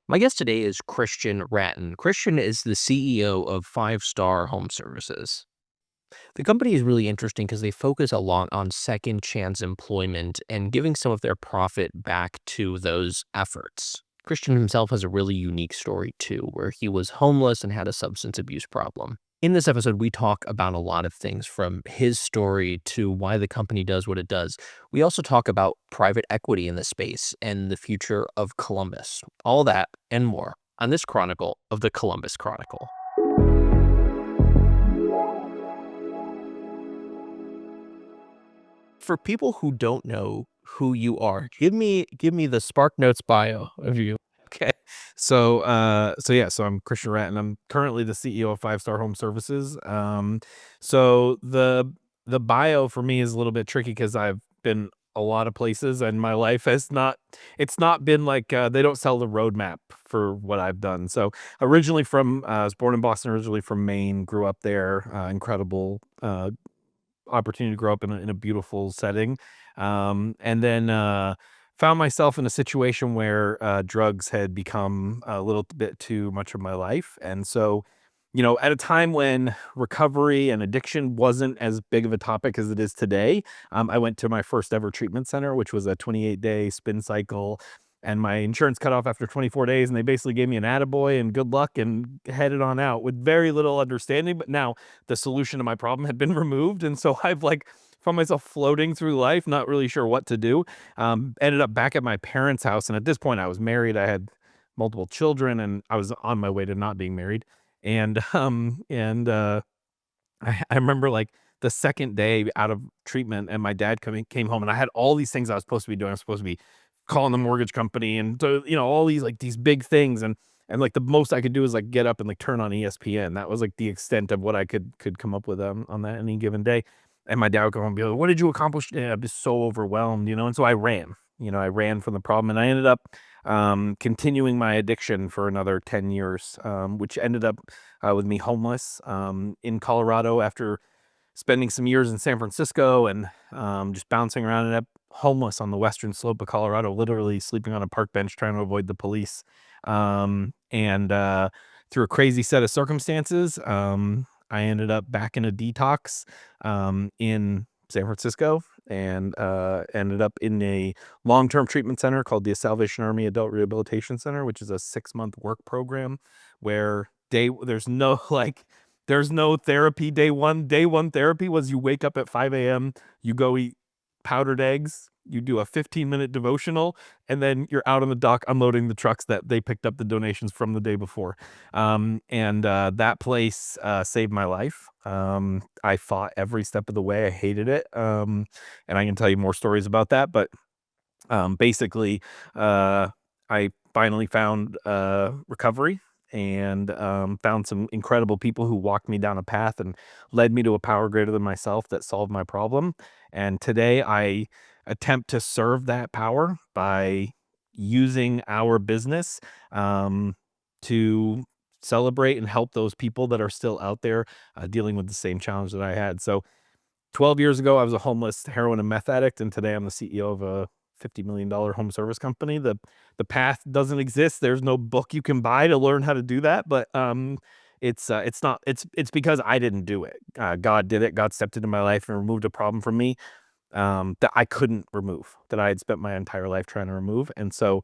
My guest today is Christian Rattain. Christian is the CEO of Five Star Home Services. The company is really interesting because they focus a lot on second chance employment and giving some of their profit back to those efforts. Christian himself has a really unique story too, where he was homeless and had a substance abuse problem. In this episode, we talk about a lot of things from his story to why the company does what it does. We also talk about private equity in the space and the future of Columbus. All that and more on this chronicle of the Columbus Chronicle. For people who don't know who you are, give me the Spark Notes bio of you. Okay. So I'm Christian Rattain. I'm currently the CEO of Five Star Home Services. So the bio for me is a little bit tricky because I've been a lot of places and my life it's not been like, they don't sell the roadmap for what I've done. So originally I was born in Boston, originally from Maine, grew up there, incredible, opportunity to grow up in a beautiful setting. And then found myself in a situation where drugs had become a little bit too much of my life. And so, at a time when recovery and addiction wasn't as big of a topic as it is today, I went to my first ever treatment center, which was a 28-day spin cycle. And my insurance cut off after 24 days, and they basically gave me an attaboy and good luck and headed on out with very little understanding. But now the solution to my problem had been removed. And so I've found myself floating through life, not really sure what to do. Ended up back at my parents' house. And at this point I was married. I had multiple children and I was on my way to not being married. And, I remember the second day out of treatment and my dad came home and I had all these things I was supposed to be doing. I was supposed to be calling the mortgage company and so, all these big things. And the most I could do is get up and turn on ESPN. That was the extent of what I could come up with on that any given day. And my dad would go home and be like, "What did you accomplish today?" I'm just so overwhelmed, and so I ran. I ran from the problem, and I ended up continuing my addiction for another 10 years, which ended up with me homeless in Colorado after spending some years in San Francisco and just bouncing around, and up homeless on the western slope of Colorado, literally sleeping on a park bench trying to avoid the police. And through a crazy set of circumstances, I ended up back in a detox in San Francisco and ended up in a long-term treatment center called the Salvation Army Adult Rehabilitation Center, which is a 6-month work program where there's no there's no therapy day one. Day one therapy was you wake up at 5 a.m., you go eat powdered eggs, you do a 15-minute devotional, and then you're out on the dock unloading the trucks that they picked up the donations from the day before. That place saved my life. I fought every step of the way. I hated it. And I can tell you more stories about that. But basically, I finally found recovery and found some incredible people who walked me down a path and led me to a power greater than myself that solved my problem. And today I attempt to serve that power by using our business to celebrate and help those people that are still out there dealing with the same challenge that I had. So 12 years ago, I was a homeless heroin and meth addict, and today I'm the CEO of a $50 million home service company. The path doesn't exist. There's no book you can buy to learn how to do that, but it's because I didn't do it. God did it. God stepped into my life and removed a problem from me that I couldn't remove, that I had spent my entire life trying to remove. And so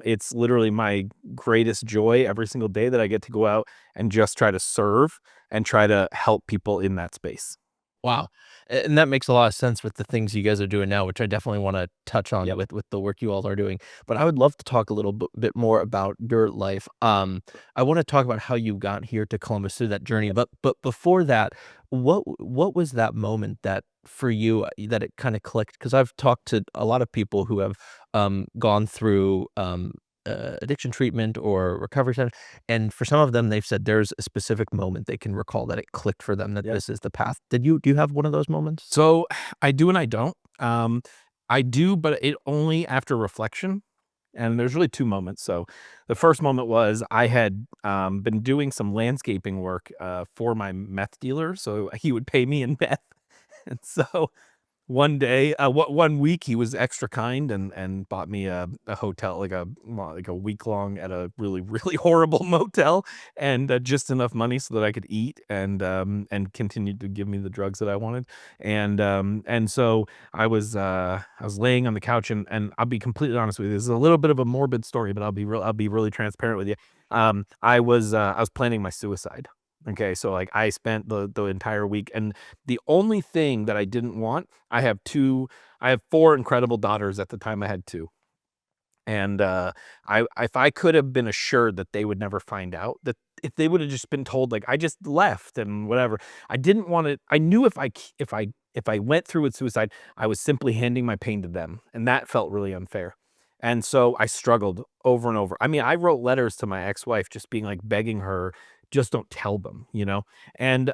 it's literally my greatest joy every single day that I get to go out and just try to serve and try to help people in that space. Wow. And that makes a lot of sense with the things you guys are doing now, which I definitely want to touch on Yep. with the work you all are doing. But I would love to talk a little bit more about your life. I want to talk about how you got here to Columbus through that journey. But before that, what was that moment that for you that it kind of clicked? Because I've talked to a lot of people who have gone through addiction treatment or recovery center. And for some of them, they've said there's a specific moment they can recall that it clicked for them, that Yep. this is the path. Do you have one of those moments? So I do and I don't. I do, but it only after reflection. And there's really two moments. So the first moment was I had been doing some landscaping work for my meth dealer. So he would pay me in meth. And so one day, one week he was extra kind and bought me a hotel, like a week long at a really, really horrible motel, and just enough money so that I could eat and continued to give me the drugs that I wanted. And so I was laying on the couch, and I'll be completely honest with you. This is a little bit of a morbid story, but I'll be really transparent with you. I was planning my suicide. Okay, so like I spent the entire week, and the only thing that I didn't want, I have four incredible daughters. At the time I had two. And I if I could have been assured that they would never find out, that if they would have just been told like I just left and whatever, I didn't want it. I knew if I went through with suicide, I was simply handing my pain to them, and that felt really unfair. And so I struggled over and over. I mean, I wrote letters to my ex-wife just being like begging her, just don't tell them, you know? And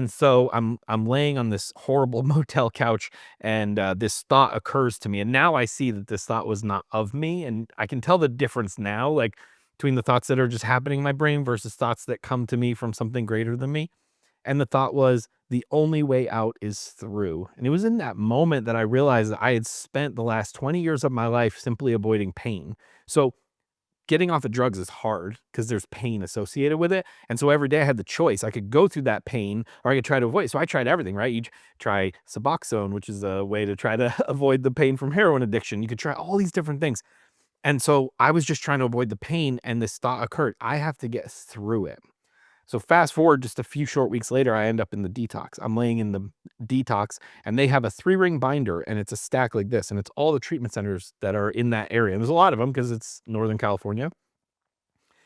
so I'm laying on this horrible motel couch, and this thought occurs to me, and now I see that this thought was not of me, and I can tell the difference now, like between the thoughts that are just happening in my brain versus thoughts that come to me from something greater than me. And the thought was, the only way out is through. And it was in that moment that I realized that I had spent the last 20 years of my life simply avoiding pain. So getting off of drugs is hard because there's pain associated with it. And so every day I had the choice. I could go through that pain or I could try to avoid it. So I tried everything, right? Try Suboxone, which is a way to try to avoid the pain from heroin addiction. You could try all these different things. And so I was just trying to avoid the pain, and this thought occurred. I have to get through it. So fast forward just a few short weeks later, I end up in the detox. I'm laying in the detox, and they have a 3-ring binder, and it's a stack like this, and it's all the treatment centers that are in that area. And there's a lot of them because it's Northern California.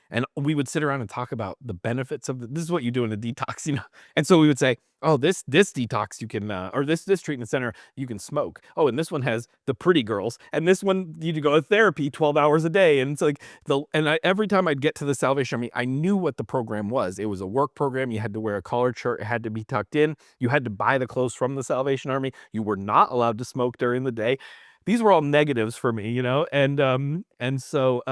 And we would sit around and talk about the benefits of this is what you do in a detox, you know? And so we would say, oh, this detox you can, or this treatment center, you can smoke. Oh, and this one has the pretty girls. And this one, you go to therapy 12 hours a day. And it's like, every time I'd get to the Salvation Army, I knew what the program was. It was a work program. You had to wear a collared shirt. It had to be tucked in. You had to buy the clothes from the Salvation Army. You were not allowed to smoke during the day. These were all negatives for me, you know? And so,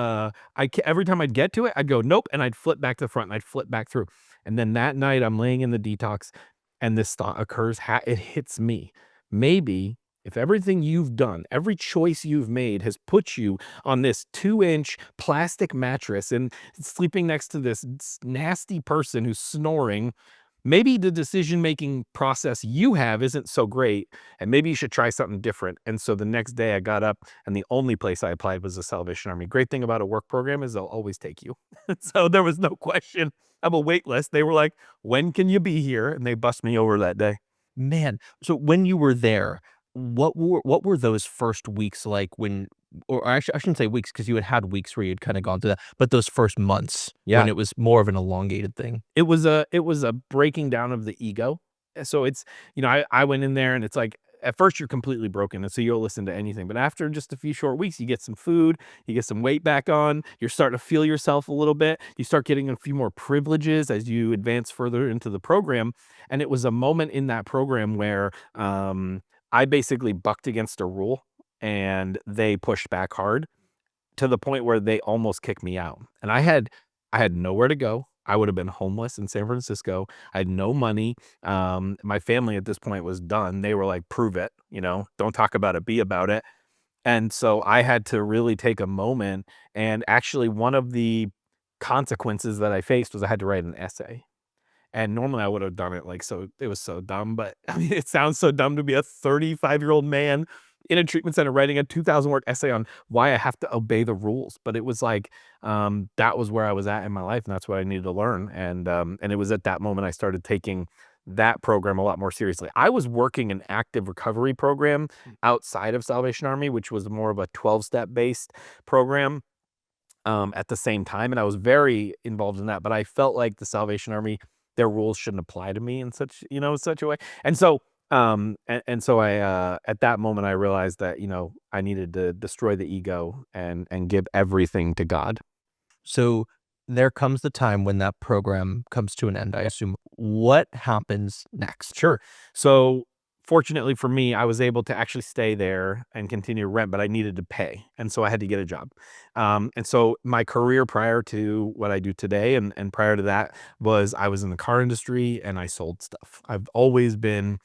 every time I'd get to it, I'd go, "Nope," and I'd flip back to the front, and I'd flip back through. And then that night, I'm laying in the detox, and this thought occurs, it hits me. Maybe if everything you've done, every choice you've made has put you on this 2-inch plastic mattress and sleeping next to this nasty person who's snoring, maybe the decision-making process you have isn't so great, and maybe you should try something different. And so the next day I got up, and the only place I applied was the Salvation Army. Great thing about a work program is they'll always take you. So there was no question of a wait list. They were like, "When can you be here?" And they bussed me over that day. Man, so when you were there, what were those first weeks like when or actually, I shouldn't say weeks because you had weeks where you'd kinda gone through that, but those first months Yeah. when it was more of an elongated thing? It was a breaking down of the ego. So it's, I went in there, and it's like at first you're completely broken, and so you'll listen to anything. But after just a few short weeks, you get some food, you get some weight back on, you're starting to feel yourself a little bit. You start getting a few more privileges as you advance further into the program. And it was a moment in that program where I basically bucked against a rule, and they pushed back hard to the point where they almost kicked me out. And I had nowhere to go. I would have been homeless in San Francisco. I had no money. My family at this point was done. They were like, "Prove it, don't talk about it, be about it." And so I had to really take a moment. And actually, one of the consequences that I faced was I had to write an essay. And normally I would have done it like, so it was so dumb, but I mean, it sounds so dumb to be a 35-year-old man in a treatment center writing a 2,000 word essay on why I have to obey the rules. But it was like, that was where I was at in my life, and that's what I needed to learn. And it was at that moment I started taking that program a lot more seriously. I was working an active recovery program outside of Salvation Army, which was more of a 12-step based program at the same time, and I was very involved in that, but I felt like the Salvation Army, their rules shouldn't apply to me in such a way. And so, at that moment, I realized that, I needed to destroy the ego and give everything to God. So, there comes the time when that program comes to an end, I Yeah. assume. What happens next? Sure. So fortunately for me, I was able to actually stay there and continue to rent, but I needed to pay, and so I had to get a job. And so my career prior to what I do today, and prior to that, was I was in the car industry and I sold stuff. I've always been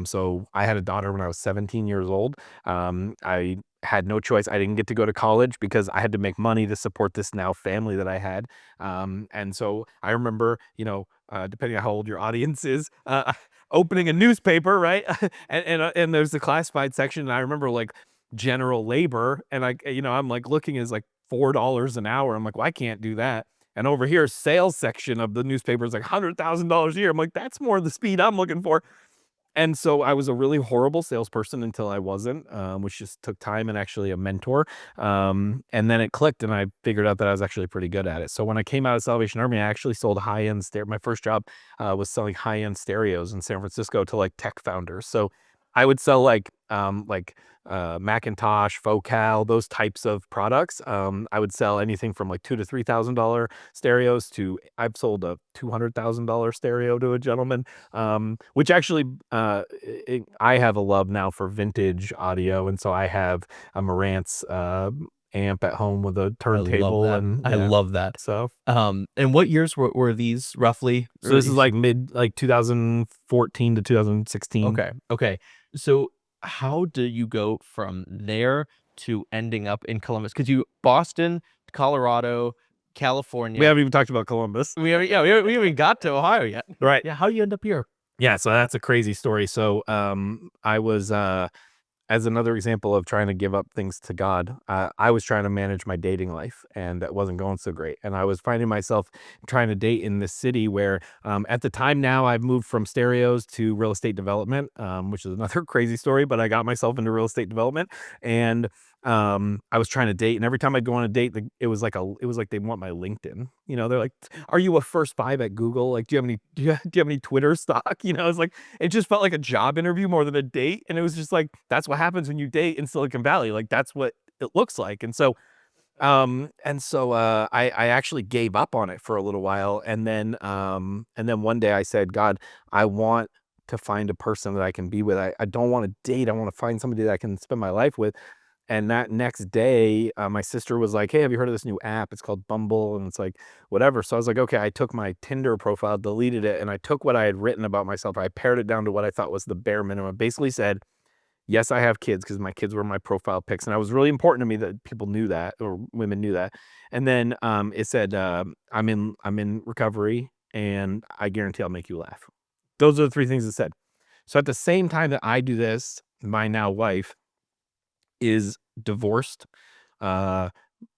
so I had a daughter when I was 17 years old. I had no choice. I didn't get to go to college because I had to make money to support this now family that I had. And so I remember, depending on how old your audience is, opening a newspaper, right? And there's the classified section. And I remember like general labor, and I'm like looking as like $4 an hour. I'm like, well, I can't do that. And over here, sales section of the newspaper is like $100,000 a year. I'm like, that's more the speed I'm looking for. And so I was a really horrible salesperson until I wasn't, which just took time and actually a mentor. And then it clicked, and I figured out that I was actually pretty good at it. So when I came out of Salvation Army, I actually sold high-end stereo. My first job was selling high-end stereos in San Francisco to like tech founders. So I would sell Macintosh, Focal, those types of products. I would sell anything from like $2,000 to $3,000 stereos to I've sold a $200,000 stereo to a gentleman, which actually I have a love now for vintage audio, and so I have a Marantz amp at home with a I love turntable, that. and I love that. so And what years were these roughly? so this is like mid 2014 to 2016. Okay. So how do you go from there to ending up in Columbus? Because you Boston, Colorado, We California. haven't even talked about Columbus, We haven't got to Ohio yet. right? Yeah, how do you end up here? Yeah, so that's a crazy story. So I was as another example of trying to give up things to God, I was trying to manage my dating life, and that wasn't going so great. And I was finding myself trying to date in this city where, at the time now, I've moved from stereos to real estate development, which is another crazy story, but I got myself into real estate development. And I was trying to date, and every time I'd go on a date, it was like they want my LinkedIn. They're like, "Are you a first five at Google? Like, do you have any Twitter stock?" It's like it just felt like a job interview more than a date, and it was just like that's what happens when you date in Silicon Valley. Like that's what it looks like. And so I actually gave up on it for a little while, and then one day I said, God, I want to find a person that I can be with. I don't want to date. I want to find somebody that I can spend my life with. And that next day, my sister was like, "Hey, have you heard of this new app? It's called Bumble." And it's like, whatever. So I was like, okay, I took my Tinder profile, deleted it, and I took what I had written about myself. I pared it down to what I thought was the bare minimum. Basically said, yes, I have kids, because my kids were my profile pics. And it was really important to me that people knew that, or women knew that. And then it said, I'm in recovery, and I guarantee I'll make you laugh. Those are the three things it said. So at the same time that I do this, my now wife is divorced. Uh,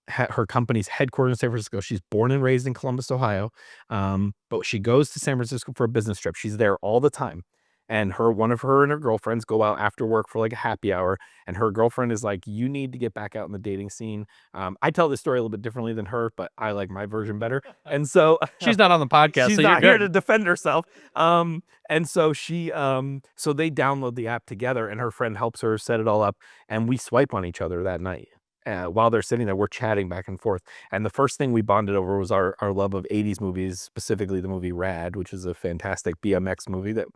Her company's headquartered in San Francisco. She's born and raised in Columbus, Ohio. But she goes to San Francisco for a business trip. She's there all the time. And one of her and her girlfriends go out after work for like a happy hour. And her girlfriend is like, "You need to get back out in the dating scene." I tell this story a little bit differently than her, but I like my version better. And so She's not on the podcast, she's so you're not here good. to defend herself. And so so they download the app together, and her friend helps her set it all up. And we swipe on each other that night. While they're sitting there, we're chatting back and forth. And the first thing we bonded over was our love of 80s movies, specifically the movie Rad, which is a fantastic BMX movie that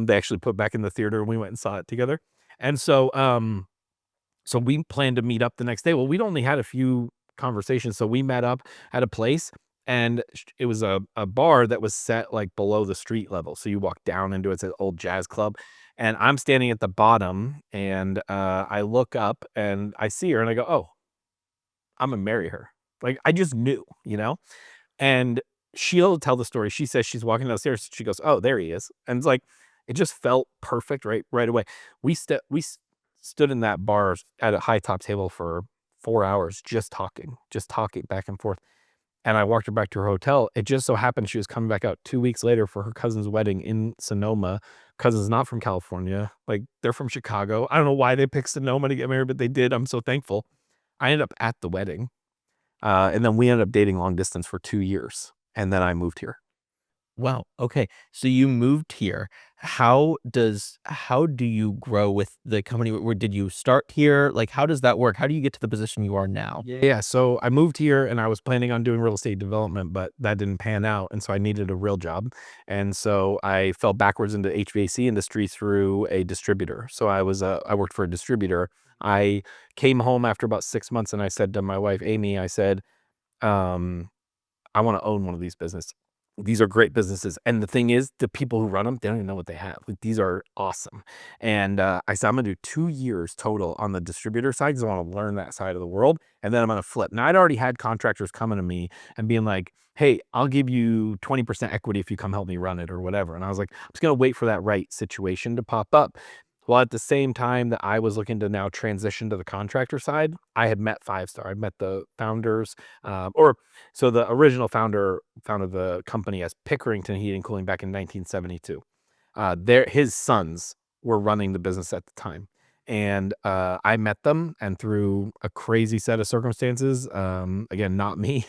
they actually put back in the theater, and we went and saw it together. And so we planned to meet up the next day. Well, we'd only had a few conversations, so we met up at a place, and it was a bar that was set like below the street level. So you walk down into it's an old jazz club, and I'm standing at the bottom, and I look up and I see her, and I go, "Oh, I'm gonna marry her." Like I just knew. And she'll tell the story. She says she's walking downstairs. She goes, "Oh, there he is." And it's like, it just felt perfect right away. We stood in that bar at a high top table for 4 hours, just talking back and forth. And I walked her back to her hotel. It just so happened she was coming back out 2 weeks later for her cousin's wedding in Sonoma. Cousin's not from California. Like they're from Chicago. I don't know why they picked Sonoma to get married, but they did. I'm so thankful. I ended up at the wedding. And then we ended up dating long distance for 2 years. And then I moved here. Wow. Okay. So you moved here. How do you grow with the company? Where did you start here? Like, how does that work? How do you get to the position you are now? Yeah, so I moved here and I was planning on doing real estate development, but that didn't pan out, and so I needed a real job. And so I fell backwards into HVAC industry through a distributor. So I worked for a distributor. I came home after about 6 months and I said to my wife, Amy, I said, um, I want to own one of these businesses. These are great businesses. And the thing is, the people who run them, they don't even know what they have. Like, these are awesome. And I said, I'm going to do 2 years total on the distributor side because I want to learn that side of the world. And then I'm going to flip. Now, I'd already had contractors coming to me and being like, hey, I'll give you 20% equity if you come help me run it or whatever. And I was like, I'm just going to wait for that right situation to pop up. Well, at the same time that I was looking to now transition to the contractor side, I had met Five Star. I met the founders, or so the original founder founded the company as Pickerington Heating and Cooling back in 1972. His sons were running the business at the time. And I met them, and through a crazy set of circumstances, again, not me,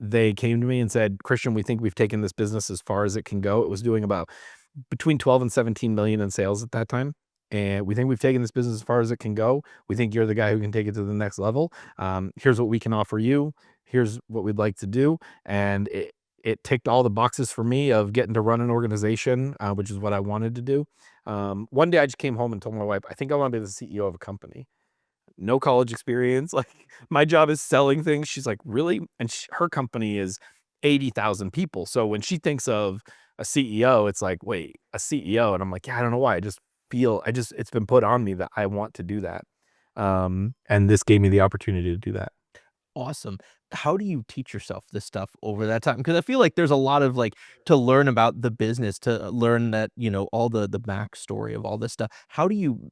they came to me and said, Christian, we think we've taken this business as far as it can go. It was doing about between 12 and 17 million in sales at that time. And we think we've taken this business as far as it can go. We think you're the guy who can take it to the next level. Here's what we can offer you. Here's what we'd like to do. And it ticked all the boxes for me of getting to run an organization, which is what I wanted to do. One day I just came home and told my wife, I think I want to be the CEO of a company. No college experience. Like, my job is selling things. She's like, really? And her company is 80,000 people. So when she thinks of a CEO, it's like, wait, a CEO. And I'm like, yeah, I don't know why. It's been put on me that I want to do that. And this gave me the opportunity to do that. Awesome. How do you teach yourself this stuff over that time? Because I feel like there's a lot of like to learn about the business, to learn that, all the backstory of all this stuff. How do you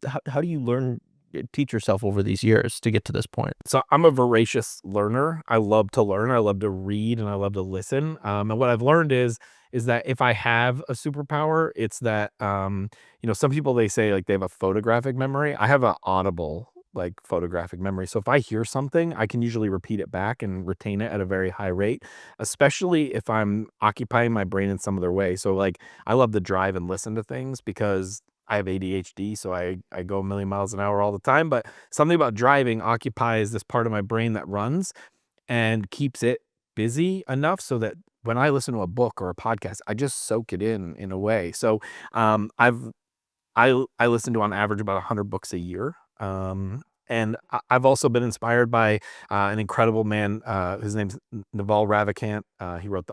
teach yourself over these years to get to this point? So I'm a voracious learner. I love to learn. I love to read and I love to listen. And what I've learned is that if I have a superpower, it's that some people, they say like they have a photographic memory. I have an audible like photographic memory. So if I hear something, I can usually repeat it back and retain it at a very high rate, especially if I'm occupying my brain in some other way. So like I love to drive and listen to things because I have ADHD, so I go a million miles an hour all the time. But something about driving occupies this part of my brain that runs and keeps it busy enough so that when I listen to a book or a podcast, I just soak it in a way. So um, I've I listen to on average about 100 books a year. And I've also been inspired by an incredible man. His name's Naval Ravikant. He wrote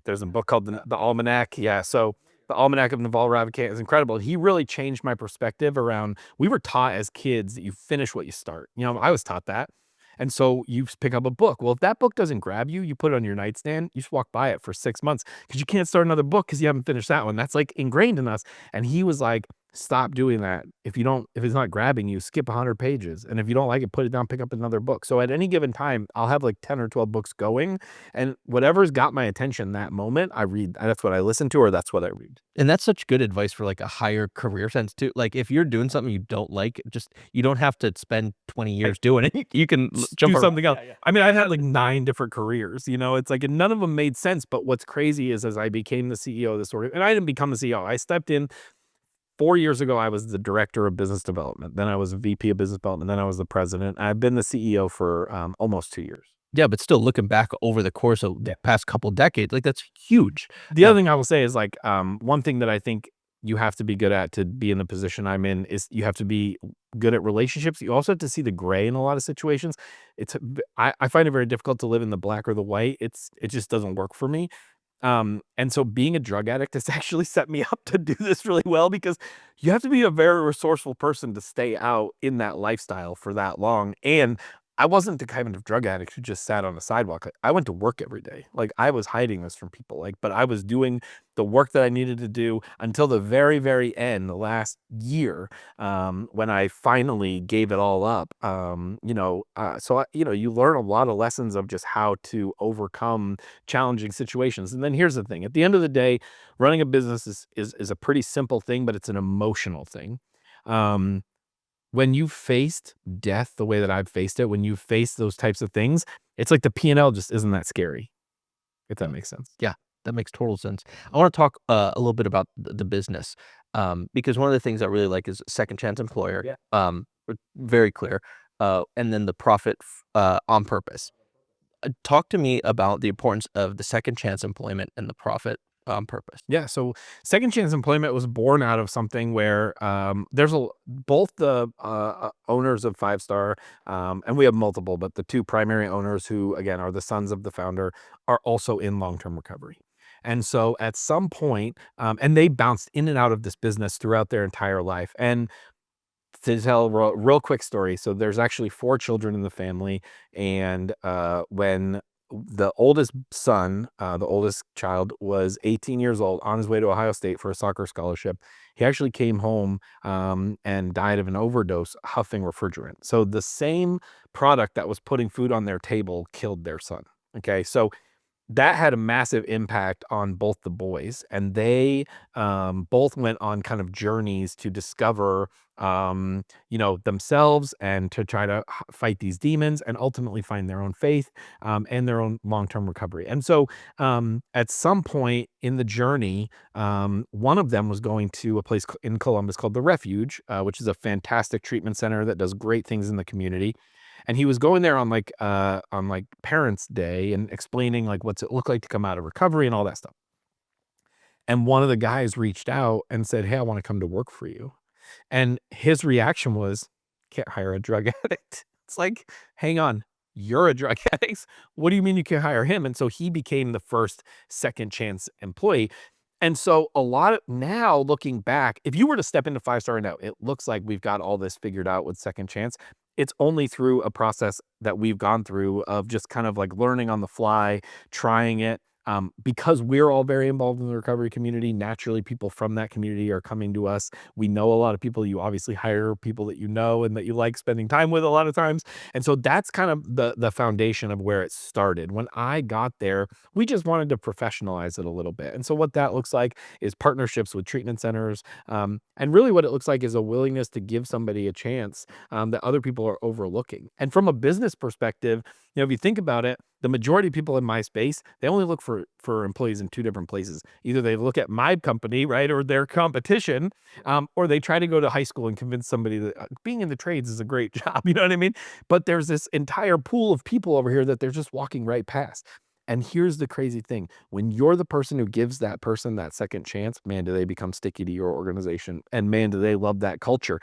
there's a book called the Almanac. Yeah, so the Almanac of Naval Ravikant is incredible. He really changed my perspective around. We were taught as kids that you finish what you start. I was taught that. And so you pick up a book. Well, if that book doesn't grab you, you put it on your nightstand, you just walk by it for 6 months because you can't start another book because you haven't finished that one. That's like ingrained in us. And he was like, stop doing that. If it's not grabbing you, skip 100 pages. And if you don't like it, put it down, pick up another book. So at any given time, I'll have like 10 or 12 books going, and whatever's got my attention that moment, I read. That's what I listen to, or that's what I read. And that's such good advice for like a higher career sense too. Like if you're doing something you don't like, just you don't have to spend 20 years doing it. You can jump Do around. something else. Yeah, yeah. I mean, I've had like 9 different careers, it's like, and none of them made sense. But what's crazy is as I became the CEO of this and I didn't become the CEO, I stepped in 4 years ago. I was the director of business development. Then I was VP of business development. Then I was the president. I've been the CEO for almost 2 years. Yeah, but still looking back over the course of the past couple decades, like that's huge. The other thing I will say is like one thing that I think you have to be good at to be in the position I'm in is you have to be good at relationships. You also have to see the gray in a lot of situations. I find it very difficult to live in the black or the white. It just doesn't work for me. And so being a drug addict has actually set me up to do this really well because you have to be a very resourceful person to stay out in that lifestyle for that long. And I wasn't the kind of drug addict who just sat on the sidewalk. I went to work every day. Like I was hiding this from people, but I was doing the work that I needed to do until the very, very end, the last year, when I finally gave it all up. You learn a lot of lessons of just how to overcome challenging situations. And then here's the thing: at the end of the day, running a business is a pretty simple thing, but it's an emotional thing. Um, when you faced death the way that I've faced it, when you face those types of things, it's like the P&L just isn't that scary, if that makes sense. Yeah. That makes total sense. I wanna talk, a little bit about the business, because one of the things I really like is second chance employer, Yeah. very clear, and then the profit on purpose. Talk to me about the importance of the second chance employment and the profit on purpose. Yeah, so second chance employment was born out of something where there's both the owners of Five Star, and we have multiple, but the two primary owners, who again are the sons of the founder, are also in long-term recovery. And so at some point, and they bounced in and out of this business throughout their entire life. And to tell a real quick story, so there's actually four children in the family, and when the oldest son, the oldest child, was 18 years old, on his way to Ohio State for a soccer scholarship, he actually came home and died of an overdose huffing refrigerant. So the same product that was putting food on their table killed their son. Okay, so that had a massive impact on both the boys, and they both went on kind of journeys to discover, themselves, and to try to fight these demons, and ultimately find their own faith, and their own long-term recovery. And so, at some point in the journey, one of them was going to a place in Columbus called the Refuge, which is a fantastic treatment center that does great things in the community. And he was going there on like Parents' Day and explaining like what's it look like to come out of recovery and all that stuff. And one of the guys reached out and said, "Hey, I want to come to work for you." And his reaction was, "Can't hire a drug addict." It's like, hang on, you're a drug addict. What do you mean you can't hire him? And so he became the first second chance employee. And so a lot of now, looking back, if you were to step into Five Star now, it looks like we've got all this figured out with second chance. It's only through a process that we've gone through of just kind of like learning on the fly, trying it. Because we're all very involved in the recovery community, naturally people from that community are coming to us. We know a lot of people. You obviously hire people that you know and that you like spending time with a lot of times. And so that's kind of the foundation of where it started. When I got there, we just wanted to professionalize it a little bit. And so what that looks like is partnerships with treatment centers. And really what it looks like is a willingness to give somebody a chance that other people are overlooking. And from a business perspective, if you think about it, the majority of people in my space, they only look for employees in two different places. Either they look at my company, right, or their competition, or they try to go to high school and convince somebody that being in the trades is a great job. You know what I mean? But there's this entire pool of people over here that they're just walking right past. And here's the crazy thing. When you're the person who gives that person that second chance, man, do they become sticky to your organization. And man, do they love that culture.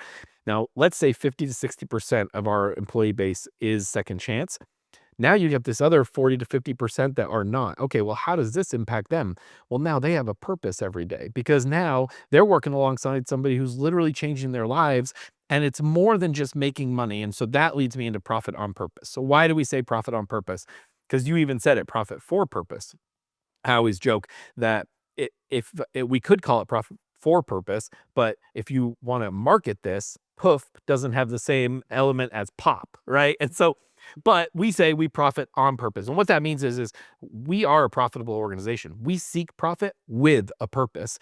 Now, let's say 50 to 60% of our employee base is second chance. Now you have this other 40 to 50% that are not. Okay, well, how does this impact them? Well, now they have a purpose every day, because now they're working alongside somebody who's literally changing their lives. And it's more than just making money. And so that leads me into profit on purpose. So why do we say profit on purpose? Because you even said it, profit for purpose. I always joke that we could call it profit for purpose, but if you want to market this, poof doesn't have the same element as pop, right? And so, but we say we profit on purpose. And what that means is we are a profitable organization. We seek profit with a purpose.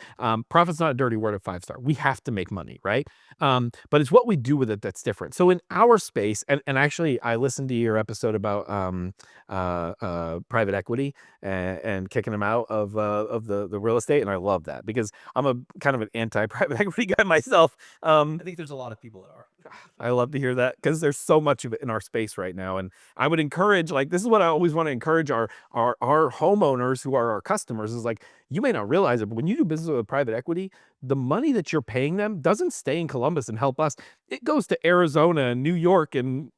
Profit's not a dirty word at Five Star. We have to make money, right? But it's what we do with it that's different. So in our space, and actually I listened to your episode about private equity and kicking them out of the real estate. And I love that because I'm a kind of an anti-private equity guy myself. I think there's a lot of people that are. I love to hear that because there's so much of it in our space right now. And I would encourage, like, this is what I always want to encourage our homeowners who are our customers is like, you may not realize it, but when you do business with private equity, the money that you're paying them doesn't stay in Columbus and help us. It goes to Arizona and New York and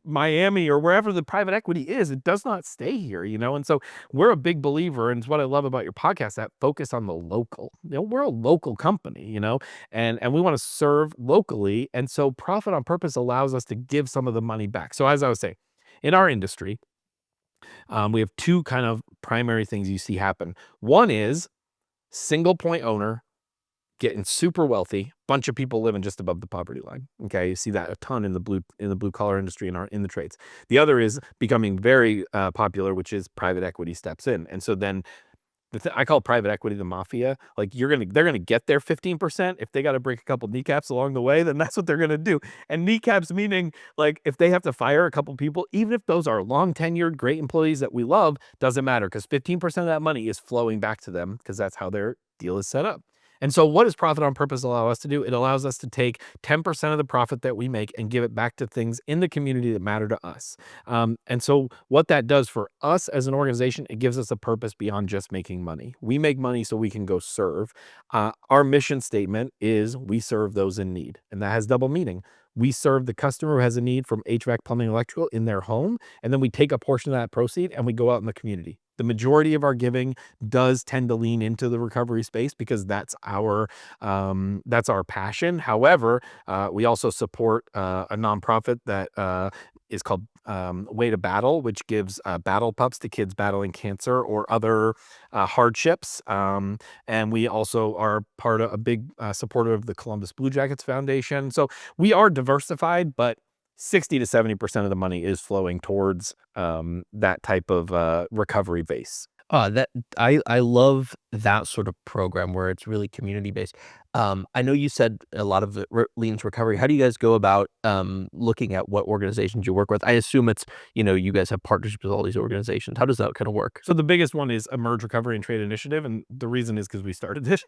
Miami or wherever the private equity is. It does not stay here, you know? And so we're a big believer, and it's what I love about your podcast, that focus on the local. We're a local company, and we want to serve locally. And so profit on purpose allows us to give some of the money back. So as I was saying, in our industry, we have two kind of primary things you see happen. One is single point owner getting super wealthy, bunch of people living just above the poverty line. Okay, you see that a ton in the blue collar industry in the trades. The other is becoming very popular, which is private equity steps in, and so then I call private equity the mafia. Like they're gonna get their 15%. If they got to break a couple kneecaps along the way, then that's what they're gonna do. And kneecaps meaning like if they have to fire a couple people, even if those are long tenured, great employees that we love, doesn't matter because 15% of that money is flowing back to them because that's how their deal is set up. And so what does profit on purpose allow us to do? It allows us to take 10% of the profit that we make and give it back to things in the community that matter to us. And so what that does for us as an organization, it gives us a purpose beyond just making money. We make money so we can go serve. Our mission statement is we serve those in need. And that has double meaning. We serve the customer who has a need from HVAC, plumbing, electrical in their home. And then we take a portion of that proceed and we go out in the community. The majority of our giving does tend to lean into the recovery space because that's our passion. However, we also support a nonprofit that is called Way to Battle, which gives battle pups to kids battling cancer or other hardships. And we also are part of a big supporter of the Columbus Blue Jackets Foundation. So we are diversified, but 60 to 70% of the money is flowing towards that type of recovery base. That I love that sort of program where it's really community based. I know you said a lot of it leans recovery. How do you guys go about looking at what organizations you work with? I assume it's you guys have partnerships with all these organizations. How does that kind of work? So the biggest one is Emerge Recovery and Trade Initiative, and the reason is because we started it.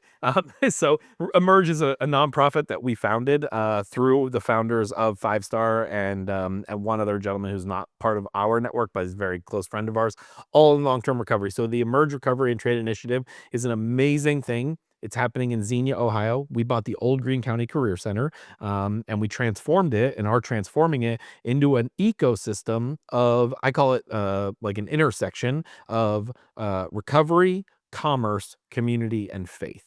So Emerge is a nonprofit that we founded through the founders of Five Star and one other gentleman who's not part of our network, but is a very close friend of ours, all in long-term recovery. So the Emerge Recovery and Trade Initiative is an amazing thing. It's happening in Xenia, Ohio. We bought the old Greene County Career Center, and we transformed it and are transforming it into an ecosystem of, I call it like an intersection of recovery, commerce, community, and faith.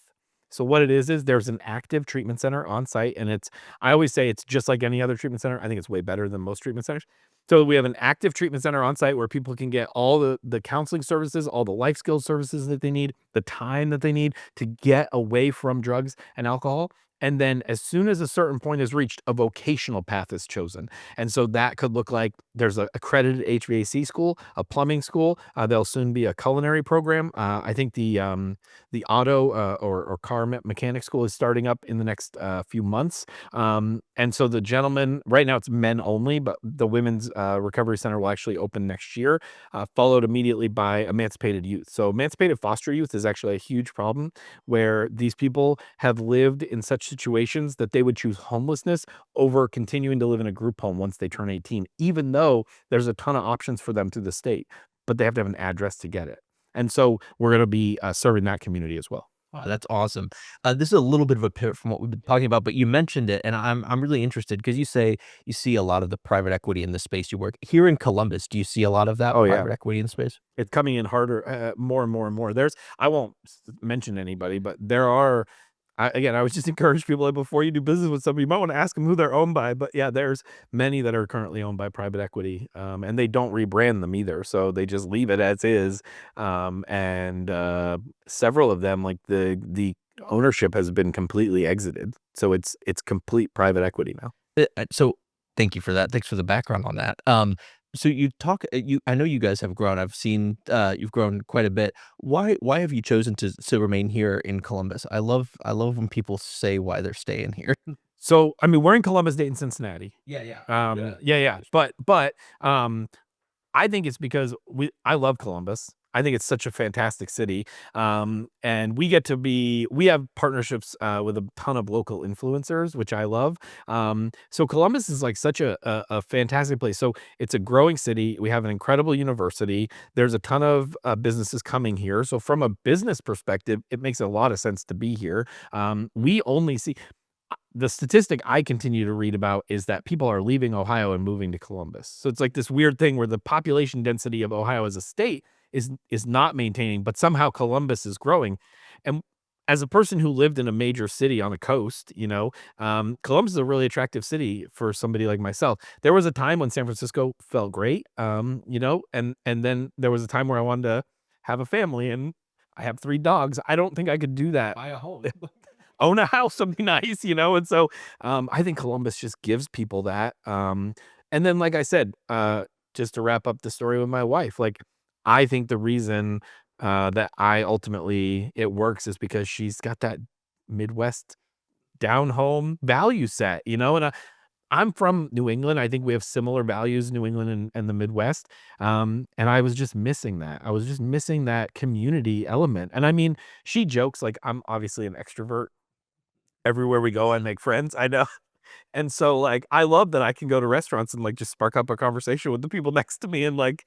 So what it is there's an active treatment center on site, and I always say it's just like any other treatment center. I think it's way better than most treatment centers. So we have an active treatment center on site where people can get all the counseling services, all the life skills services that they need, the time that they need to get away from drugs and alcohol. And then as soon as a certain point is reached, a vocational path is chosen. And so that could look like there's a accredited HVAC school, a plumbing school. There'll soon be a culinary program. I think the auto or car mechanic school is starting up in the next few months. And so the gentleman, right now it's men only, but the women's recovery center will actually open next year, followed immediately by emancipated youth. So emancipated foster youth is actually a huge problem where these people have lived in such situations that they would choose homelessness over continuing to live in a group home once they turn 18, even though there's a ton of options for them through the state, but they have to have an address to get it. And so we're going to be serving that community as well. Wow, that's awesome. This is a little bit of a pivot from what we've been talking about, but you mentioned it, and I'm really interested because you say you see a lot of the private equity in the space you work here in Columbus. Do you see a lot of that Oh yeah, private equity in the space? it's coming in harder, more and more and more. I won't mention anybody, but there are. Again, I would just encourage people, like, before you do business with somebody, you might want to ask them who they're owned by. But yeah, there's many that are currently owned by private equity, and they don't rebrand them either, so they just leave it as is. And several of them, like the ownership has been completely exited, so it's complete private equity now. So thank you for that. Thanks for the background on that. So you talk, I know you guys have grown. I've seen you've grown quite a bit. Why have you chosen to remain here in Columbus? I love when people say why they're staying here. So I mean, we're in Columbus, Dayton, Cincinnati. Yeah, yeah. Yeah. But I think it's because I love Columbus. I think it's such a fantastic city. And we have partnerships with a ton of local influencers, which I love. So Columbus is like such a fantastic place. So it's a growing city. We have an incredible university. There's a ton of businesses coming here. So from a business perspective, it makes a lot of sense to be here. We only see the statistic I continue to read about is that people are leaving Ohio and moving to Columbus. So it's like this weird thing where the population density of Ohio as a state is not maintaining, but somehow Columbus is growing. And as a person who lived in a major city on a coast, Columbus is a really attractive city for somebody like myself. There was a time when San Francisco felt great, and then there was a time where I wanted to have a family, and I have 3 dogs. I don't think I could do that. Buy a home. Own a house would be nice. And so I think Columbus just gives people that. And then, like I said, just to wrap up the story with my wife, like I think the reason that I ultimately it works is because she's got that Midwest down home value set, and I'm from New England. I think we have similar values, New England and the Midwest. And I was just missing that. I was just missing that community element. And I mean, she jokes like I'm obviously an extrovert. Everywhere we go, I make friends. I know. And so like I love that I can go to restaurants and like just spark up a conversation with the people next to me and like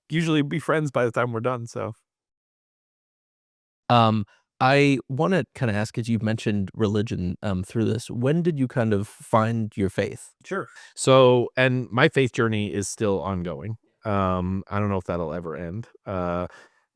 usually be friends by the time we're done. So Um, I wanna kinda ask, as you've mentioned religion, through this, when did you kind of find your faith? sure. So, and my faith journey is still ongoing. I don't know if that'll ever end. And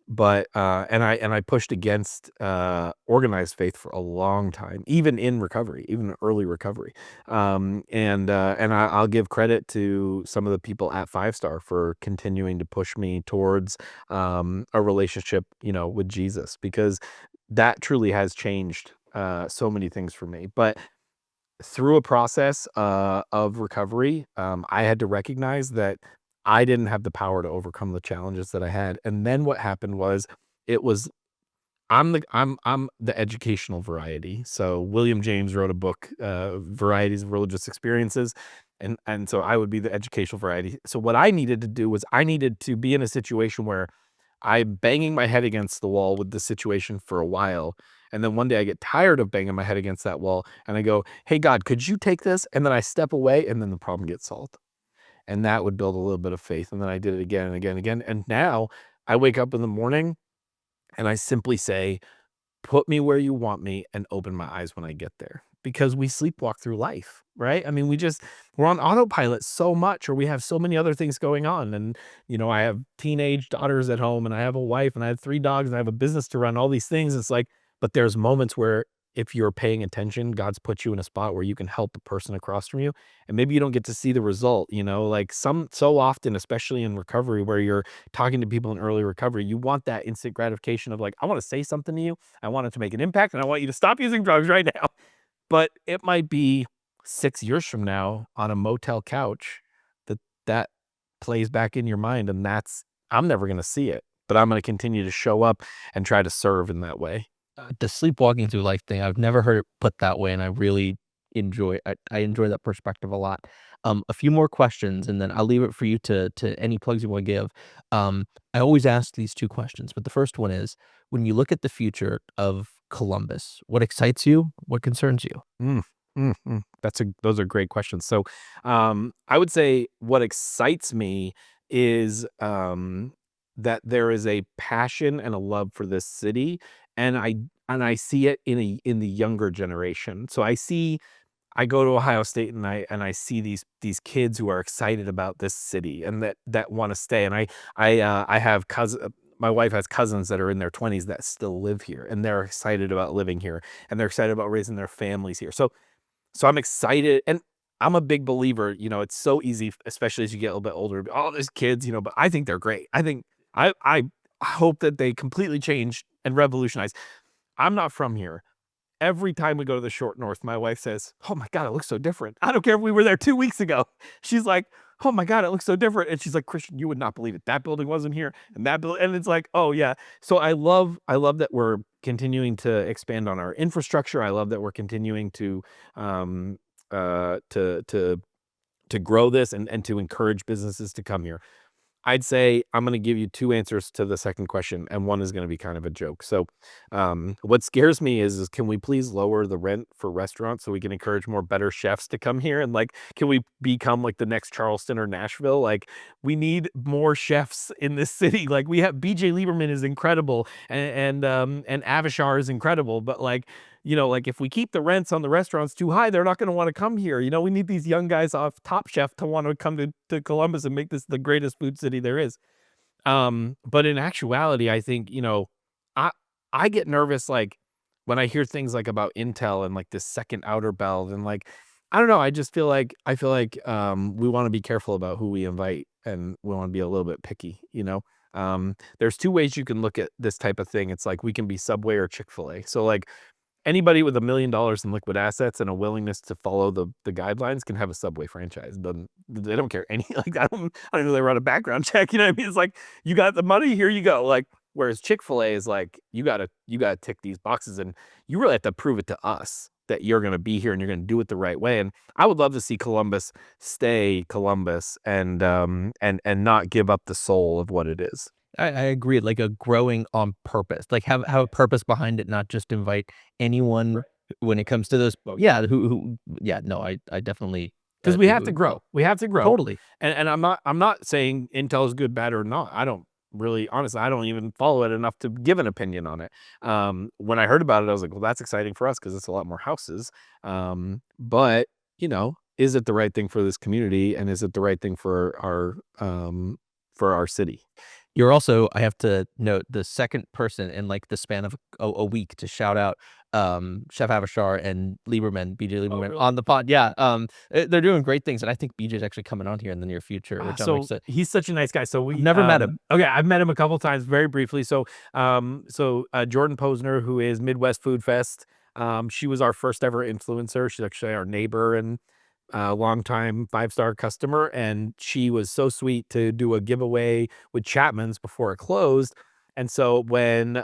I pushed against organized faith for a long time, even in recovery, even early recovery. I'll give credit to some of the people at Five Star for continuing to push me towards a relationship, with Jesus, because that truly has changed so many things for me. But through a process of recovery, I had to recognize that I didn't have the power to overcome the challenges that I had. And then what happened was it was I'm the educational variety. So William James wrote a book, Varieties of Religious Experiences, and so I would be the educational variety. So what I needed to do was I needed to be in a situation where I'm banging my head against the wall with the situation for a while, and then one day I get tired of banging my head against that wall, and I go, "Hey God, could you take this?" And then I step away, and then the problem gets solved. And that would build a little bit of faith, and then I did it again and again and again, and now I wake up in the morning and I simply say, "Put me where you want me and open my eyes when I get there." Because we sleepwalk through life, right? I mean, we're on autopilot so much, or we have so many other things going on. And, I have teenage daughters at home and I have a wife and I have 3 dogs and I have a business to run, all these things. It's like, but there's moments where if you're paying attention, God's put you in a spot where you can help the person across from you. And maybe you don't get to see the result, like so often, especially in recovery, where you're talking to people in early recovery, you want that instant gratification of like, I want to say something to you. I want it to make an impact and I want you to stop using drugs right now. But it might be 6 years from now on a motel couch that plays back in your mind, and I'm never gonna see it, but I'm gonna continue to show up and try to serve in that way. The sleepwalking through life thing, I've never heard it put that way, and I really I enjoy that perspective a lot. A few more questions, and then I'll leave it for you to any plugs you wanna give. I always ask these 2 questions, but the first one is, when you look at the future of Columbus, what excites you? What concerns you? Mm, those are great questions. So, I would say what excites me is, that there is a passion and a love for this city, and I see it in the younger generation. So I go to Ohio State and I see these kids who are excited about this city and that want to stay. And I have my wife has cousins that are in their 20s that still live here, and they're excited about living here, and they're excited about raising their families here. So I'm excited, and I'm a big believer, it's so easy, especially as you get a little bit older, "Oh, there's kids," but I think they're great. I hope that they completely change and revolutionize. I'm not from here. Every time we go to the short north, my wife says, "Oh my god, it looks so different." I don't care if we were there 2 weeks ago. She's like, "Oh my god, it looks so different." And she's like, "Christian, you would not believe it. That building wasn't here, and that building," and it's like, "Oh yeah." So I love that we're continuing to expand on our infrastructure. I love that we're continuing to um uh to to to grow this and to encourage businesses to come here. I'd say I'm gonna give you 2 answers to the second question, and one is gonna be kind of a joke. So, what scares me is can we please lower the rent for restaurants so we can encourage more better chefs to come here? And, like, can we become, like, the next Charleston or Nashville? Like, we need more chefs in this city. Like, we have BJ Lieberman is incredible, and Avishar is incredible, but, like, if we keep the rents on the restaurants too high, they're not gonna wanna come here. We need these young guys off Top Chef to wanna come to Columbus and make this the greatest food city there is. But in actuality, I think, I I get nervous, like, when I hear things, like, about Intel and, like, this second outer belt and, like, I don't know, I feel like, we wanna be careful about who we invite, and we wanna be a little bit picky. There's 2 ways you can look at this type of thing. It's like we can be Subway or Chick-fil-A. So, like, anybody with $1 million in liquid assets and a willingness to follow the guidelines can have a Subway franchise. They don't care any like, I don't know they run a background check, you know what I mean? It's like, "You got the money, here you go." Like, Whereas Chick-fil-A is like, you gotta tick these boxes, and you really have to prove it to us that you're gonna be here and you're gonna do it the right way. And I would love to see Columbus stay Columbus and not give up the soul of what it is. I agree, like a growing on purpose, like have a purpose behind it, not just invite anyone Right. when it comes to those yeah, who yeah, no, I definitely, 'Cause we have to grow. We have to grow. totally. And I'm not saying Intel is good, bad, or not. I don't really honestly, I don't even follow it enough to give an opinion on it. When I heard about it, I was like, "Well, that's exciting for us because it's a lot more houses." But, is it the right thing for this community, and is it the right thing for our city? You're also, I have to note, the second person in, like, the span of a week to shout out, Chef Avishar and BJ Oh, Lieberman really? on the pod. Yeah, they're doing great things, and I think BJ's actually coming on here in the near future, which I'm So excited. he's such a nice guy. So I've we, never met him. okay, I've met him a couple times very briefly. Jordan Posner, who is Midwest Food Fest, she was our first ever influencer. She's actually our neighbor and longtime five-star customer, and she was so sweet to do a giveaway with Chapman's before it closed. And so when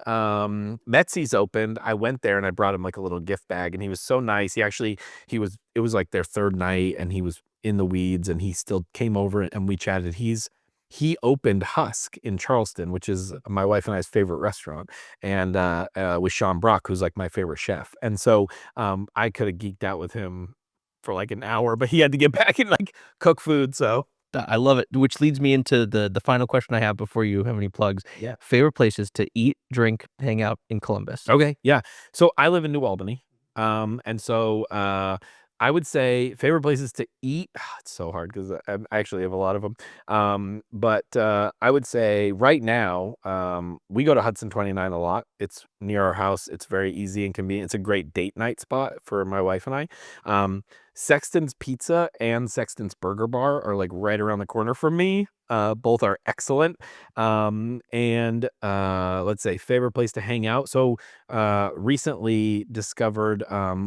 Metzi's opened, I went there and I brought him like a little gift bag, and he was so nice. It was like their third night, and he was in the weeds, and he still came over and we chatted. He opened Husk in Charleston, which is my wife and I's favorite restaurant, and with Sean Brock, who's like my favorite chef. And so I could have geeked out with him for like an hour, but he had to get back and like cook food. So I love it, which leads me into the final question I have before you have any plugs. yeah. Favorite places to eat, drink, hang out in Columbus? Okay. Yeah. So I live in New Albany. And so I would say favorite places to eat. It's so hard because I actually have a lot of them. But I would say right now, we go to Hudson 29 a lot. It's near our house. It's very easy and convenient. It's a great date night spot for my wife and I. Sexton's Pizza and Sexton's Burger Bar are like right around the corner from me. Both are excellent. Let's say favorite place to hang out. So recently discovered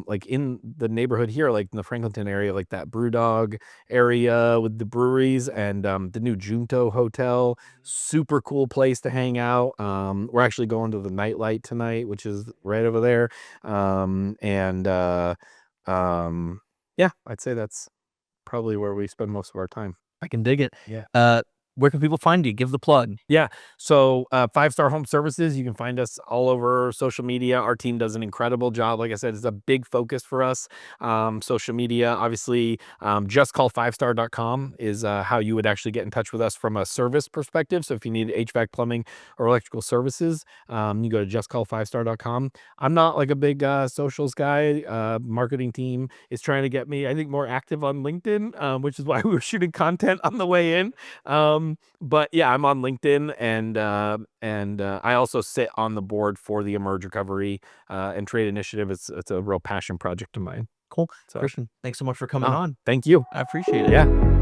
like in the neighborhood here, like in the Franklinton area, like that Brewdog area with the breweries, and the new Junto Hotel. Super cool place to hang out. We're actually going to the Nightlight tonight, which is right over there. Yeah, I'd say that's probably where we spend most of our time. I can dig it. Yeah. Where can people find you? Give the plug. Yeah. So, Five Star Home Services, you can find us all over social media. Our team does an incredible job. Like I said, it's a big focus for us. Social media, obviously, justcall5star.com is how you would actually get in touch with us from a service perspective. So if you need HVAC, plumbing, or electrical services, you go to justcall5star.com. I'm not like a big socials guy. Marketing team is trying to get me, I think, more active on LinkedIn, which is why we were shooting content on the way in. But yeah, I'm on LinkedIn, and I also sit on the board for the Emerge Recovery and Trade Initiative. It's a real passion project of mine. Cool. So, Christian, thanks so much for coming on. thank you. I appreciate it. Yeah.